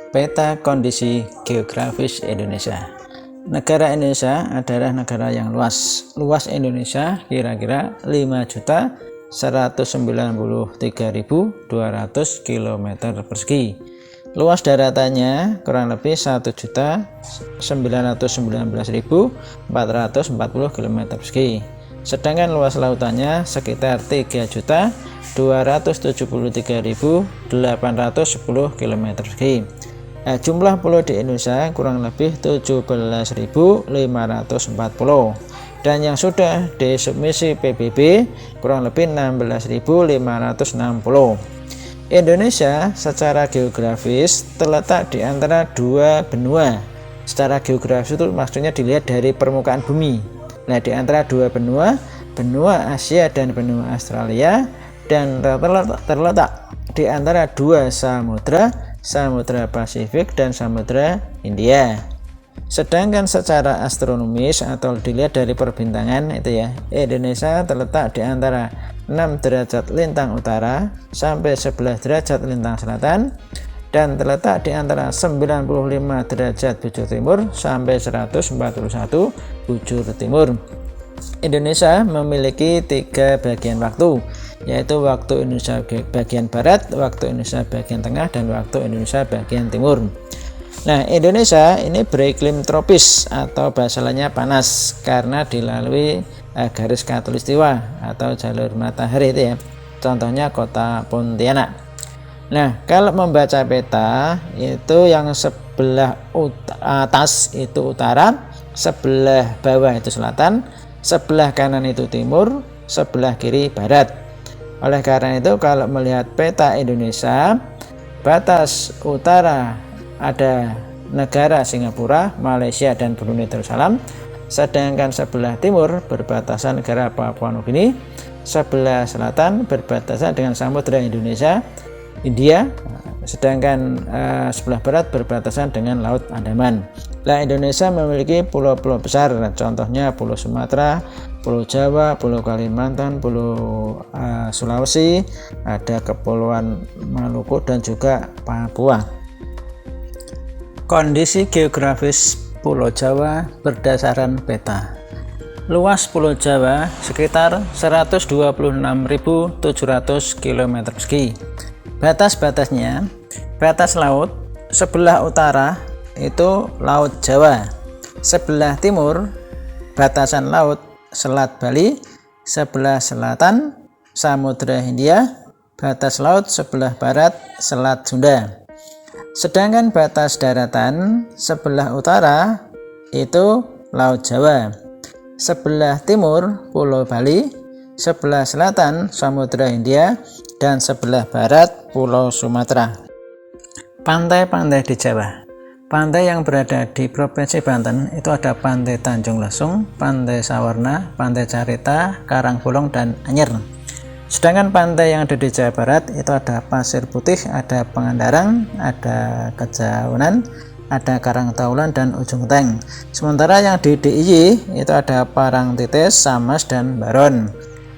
Peta kondisi geografis Indonesia. Negara Indonesia adalah negara yang luas. Luas Indonesia kira-kira 5.193.200 km persegi. Luas daratannya kurang lebih 1.919.440 km persegi. Sedangkan luas lautannya sekitar 3.273.810 km persegi. Jumlah pulau di Indonesia kurang lebih 17.540 dan yang sudah disubmisi PBB kurang lebih 16.560. Indonesia secara geografis terletak di antara dua benua. Secara geografis itu maksudnya dilihat dari permukaan bumi. Nah, di antara dua benua, benua Asia dan benua Australia, dan terletak di antara dua samudra, Samudra Pasifik dan Samudra Hindia. Sedangkan secara astronomis atau dilihat dari perbintangan itu ya, Indonesia terletak di antara 6 derajat lintang utara sampai 11 derajat lintang selatan dan terletak di antara 95 derajat bujur timur sampai 141 bujur timur. Indonesia memiliki 3 bagian waktu, yaitu waktu Indonesia bagian barat, waktu Indonesia bagian tengah, dan waktu Indonesia bagian timur. Nah, Indonesia ini beriklim tropis atau bahasa lainnya panas karena dilalui garis khatulistiwa atau jalur matahari itu ya. Contohnya kota Pontianak. Nah, kalau membaca peta itu yang sebelah atas itu utara, sebelah bawah itu selatan, sebelah kanan itu timur, sebelah kiri barat. Oleh karena itu kalau melihat peta Indonesia, batas utara ada negara Singapura, Malaysia, dan Brunei Darussalam. Sedangkan sebelah timur berbatasan negara Papua Nugini, sebelah selatan berbatasan dengan Samudra India, sedangkan sebelah barat berbatasan dengan Laut Andaman. Nah, Indonesia memiliki pulau-pulau besar, contohnya Pulau Sumatera, Pulau Jawa, Pulau Kalimantan, Pulau Sulawesi, ada Kepulauan Maluku dan juga Papua. Kondisi geografis Pulau Jawa berdasarkan peta. Luas Pulau Jawa sekitar 126.700 km persegi. Batas-batasnya, batas laut sebelah utara itu Laut Jawa, sebelah timur batasan laut Selat Bali, sebelah selatan Samudra Hindia, batas laut sebelah barat Selat Sunda. Sedangkan batas daratan sebelah utara itu Laut Jawa, sebelah timur Pulau Bali, sebelah selatan Samudra Hindia, dan sebelah barat Pulau Sumatera. Pantai-pantai di Jawa. Pantai yang berada di Provinsi Banten itu ada Pantai Tanjung Lesung, Pantai Sawarna, Pantai Carita, Karangbolong, dan Anyer. Sedangkan pantai yang ada di Jawa Barat itu ada Pasir Putih, ada Pangandaran, ada Kejauhan, ada Karangtaulan, dan Ujung Genteng. Sementara yang di DIY itu ada Parangtritis, Samas, dan Baron.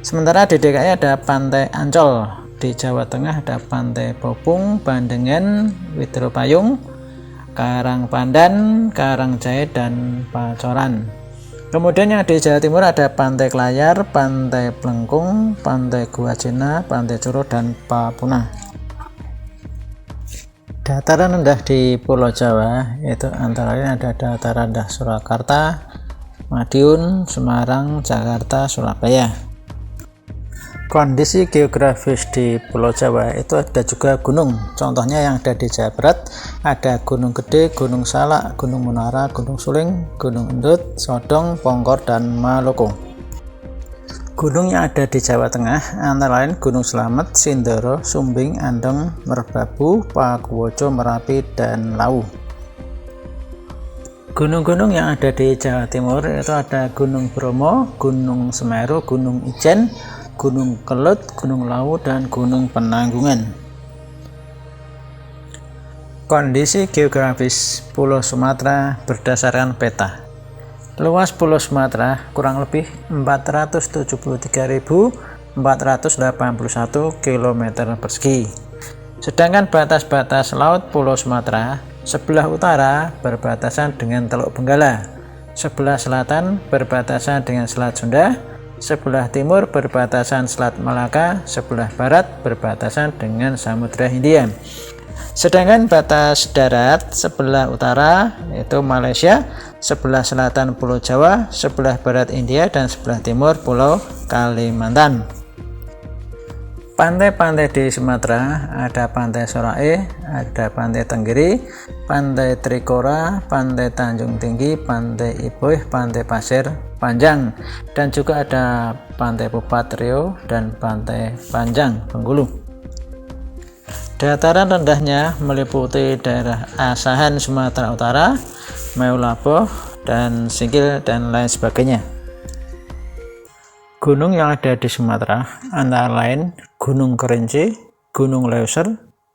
Sementara di DKI ada Pantai Ancol. Di Jawa Tengah ada Pantai Popung, Bandengan, Widropayung, Karangpandan, Karangjahit, dan Pacoran. Kemudian yang di Jawa Timur ada Pantai Klayar, Pantai Plengkung, Pantai Gua Cina, Pantai Curug, dan Papuna. Dataran rendah di Pulau Jawa yaitu antara lain ada dataran rendah Surakarta, Madiun, Semarang, Jakarta, Surabaya. Kondisi geografis di Pulau Jawa itu ada juga gunung. Contohnya yang ada di Jawa Barat ada Gunung Gede, Gunung Salak, Gunung Munara, Gunung Suling, Gunung Endut, Sodong, Pongkor, dan Maluku. Gunung yang ada di Jawa Tengah antara lain Gunung Slamet, Sindoro, Sumbing, Andong, Merbabu, Pakuwoco, Merapi, dan Lawu. Gunung-gunung yang ada di Jawa Timur itu ada Gunung Bromo, Gunung Semeru, Gunung Ijen, Gunung Kelut, Gunung Lawu, dan Gunung Penanggungan. Kondisi geografis Pulau Sumatera berdasarkan peta. Luas Pulau Sumatera kurang lebih 473.481 km persegi. Sedangkan batas-batas laut Pulau Sumatera Sebelah utara berbatasan dengan Teluk Benggala, sebelah selatan berbatasan dengan Selat Sunda, sebelah timur berbatasan Selat Malaka, sebelah barat berbatasan dengan Samudra Hindia. Sedangkan batas darat sebelah utara yaitu Malaysia, sebelah selatan Pulau Jawa, sebelah barat India, dan sebelah timur Pulau Kalimantan. Pantai-pantai di Sumatera ada Pantai Sorae, ada Pantai Tenggiri, Pantai Trikora, Pantai Tanjung Tinggi, Pantai Ipoh, Pantai Pasir Panjang, dan juga ada Pantai Pupat Riau dan Pantai Panjang Bengkulu. Dataran rendahnya meliputi daerah Asahan Sumatera Utara, Meulaboh, dan Singkil, dan lain sebagainya. Gunung yang ada di Sumatera antara lain Gunung Kerinci, Gunung Leuser,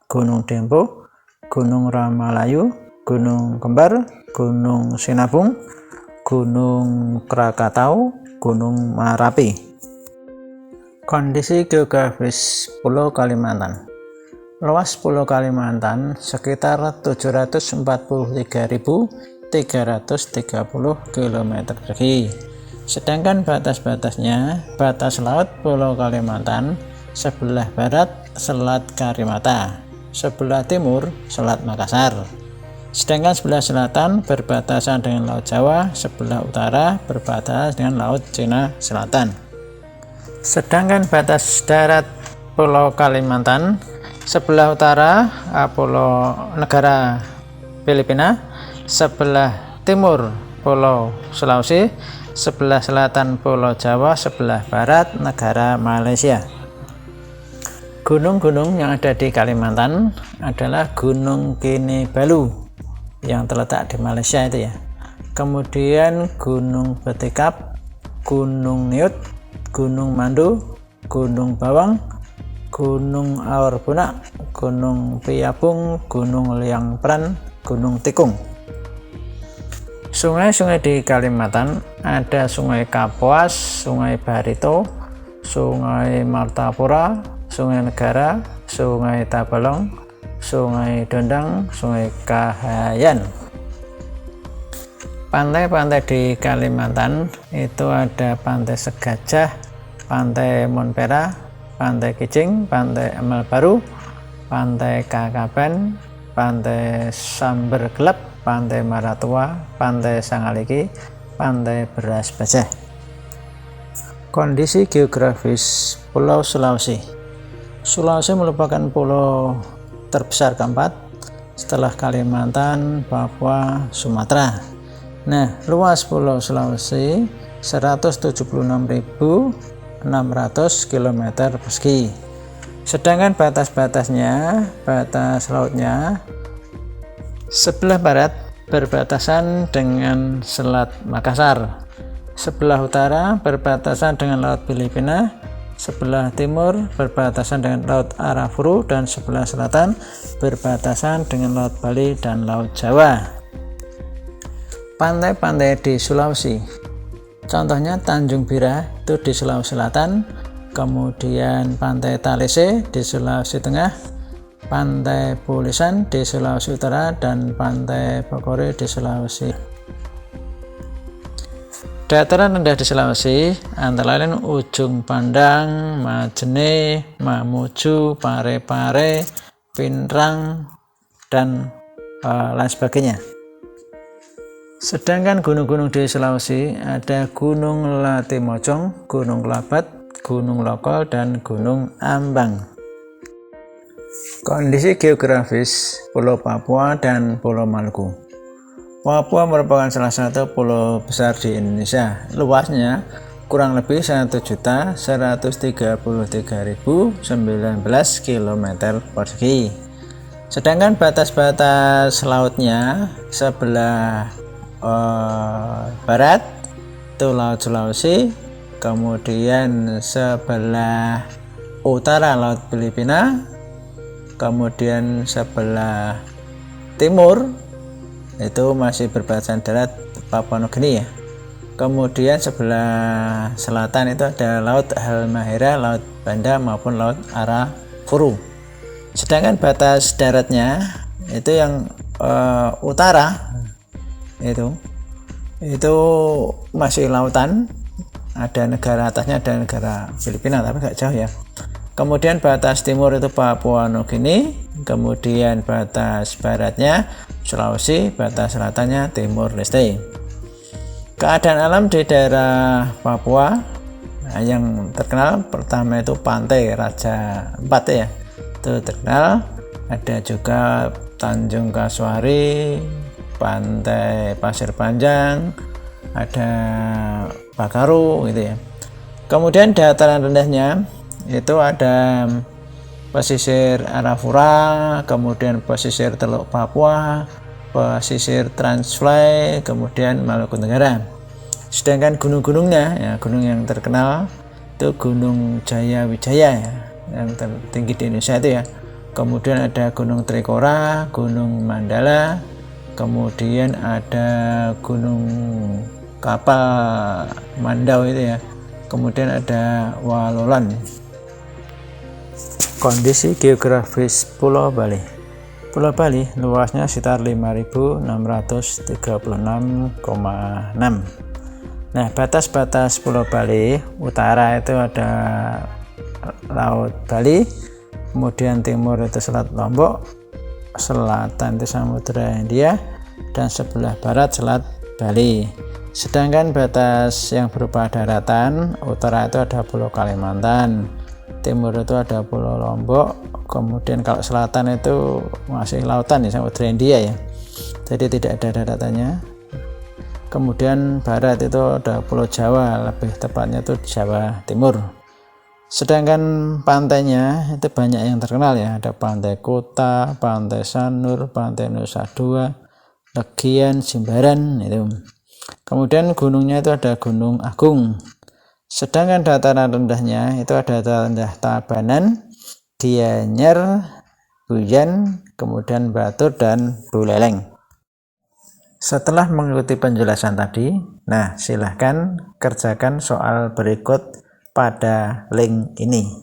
Gunung Dempo, Gunung Ramalayu, Gunung Kembar, Gunung Sinabung, Gunung Krakatau, Gunung Marapi. Kondisi geografis Pulau Kalimantan. Luas Pulau Kalimantan sekitar 743.330 km persegi. Sedangkan batas-batasnya, batas laut Pulau Kalimantan sebelah barat Selat Karimata, sebelah timur Selat Makassar. Sedangkan sebelah selatan berbatasan dengan Laut Jawa, sebelah utara berbatasan dengan Laut Cina Selatan. Sedangkan batas darat Pulau Kalimantan sebelah utara Pulau negara Filipina, sebelah timur Pulau Sulawesi, sebelah selatan Pulau Jawa, sebelah barat negara Malaysia. Gunung-gunung yang ada di Kalimantan adalah Gunung Kinabalu yang terletak di Malaysia itu ya. Kemudian Gunung Betikap, Gunung Niut, Gunung Mandu, Gunung Bawang, Gunung Aurbunak, Gunung Piabung, Gunung Liang Pran, Gunung Tikung. Sungai-sungai di Kalimantan ada Sungai Kapuas, Sungai Barito, Sungai Martapura, Sungai Negara, Sungai Tabalong, Sungai Dondang, Sungai Kahayan. Pantai-pantai di Kalimantan itu ada Pantai Segajah, Pantai Monpera, Pantai Kijing, Pantai Amal Baru, Pantai Kakaban, Pantai Samber Gelap, Pantai Maratua, Pantai Sangaliki, Pantai Beras Bajah. Kondisi geografis Pulau Sulawesi. Sulawesi merupakan pulau terbesar keempat setelah Kalimantan, Papua, Sumatera. Nah, luas Pulau Sulawesi 176.600 km persegi. Sedangkan batas-batasnya, batas lautnya sebelah barat berbatasan dengan Selat Makassar, sebelah utara berbatasan dengan Laut Filipina, sebelah timur berbatasan dengan Laut Arafuru, dan sebelah selatan berbatasan dengan Laut Bali dan Laut Jawa. Pantai-pantai di Sulawesi, contohnya Tanjung Bira itu di Sulawesi Selatan, kemudian Pantai Talise di Sulawesi Tengah, Pantai Pulisan di Sulawesi Utara, dan Pantai Bokore di Sulawesi. Dataran rendah di Sulawesi antara lain Ujung Pandang, Majene, Mamuju, Pare-Pare, Pinrang, dan lain sebagainya. Sedangkan gunung-gunung di Sulawesi ada Gunung Latimojong, Gunung Labat, Gunung Lokol, dan Gunung Ambang. Kondisi geografis Pulau Papua dan Pulau Maluku. Papua merupakan salah satu pulau besar di Indonesia. Luasnya kurang lebih 1.133.019 km persegi. Sedangkan batas-batas lautnya sebelah barat itu Laut Sulawesi, kemudian sebelah utara Laut Filipina, kemudian sebelah timur itu masih berbatasan darat Papua Nugini ya. Kemudian sebelah selatan itu ada Laut Halmahera, Laut Banda maupun Laut Arafuru. Sedangkan batas daratnya itu yang utara itu masih lautan, ada negara atasnya, ada negara Filipina tapi gak jauh ya. Kemudian batas timur itu Papua Nugini, kemudian batas baratnya Sulawesi, batas selatannya Timur Leste. Keadaan alam di daerah Papua yang terkenal pertama itu pantai Raja Ampat ya, itu terkenal. Ada juga Tanjung Kasuari, pantai Pasir Panjang, ada Bakaru gitu ya. Kemudian dataran rendahnya itu ada pesisir Arafura, kemudian pesisir Teluk Papua, pesisir Transfly, kemudian Maluku Tenggara. Sedangkan gunung-gunungnya ya, gunung yang terkenal itu Gunung Jaya Wijaya ya, yang tertinggi di Indonesia itu ya. Kemudian ada Gunung Trikora, Gunung Mandala, kemudian ada Gunung Kapal Mandau itu ya, kemudian ada Walolan. Kondisi geografis Pulau Bali. Pulau Bali luasnya sekitar 5.636,6. Nah, batas-batas Pulau Bali utara itu ada Laut Bali, kemudian timur itu Selat Lombok, selatan itu Samudra Hindia, dan sebelah barat Selat Bali. Sedangkan batas yang berupa daratan utara itu ada Pulau Kalimantan, timur itu ada Pulau Lombok, kemudian kalau selatan itu masih lautan ya, Samudra Hindia ya, jadi tidak ada daratannya. Kemudian barat itu ada Pulau Jawa, lebih tepatnya itu Jawa Timur. Sedangkan pantainya itu banyak yang terkenal ya, ada Pantai Kuta, Pantai Sanur, Pantai Nusa Dua, Legian, Jimbaran itu. Kemudian gunungnya itu ada Gunung Agung. Sedangkan dataran rendahnya itu ada dataran rendah Tabanan, Gianyar, Buyan, kemudian Batur dan Buleleng. Setelah mengikuti penjelasan tadi, nah silahkan kerjakan soal berikut pada link ini.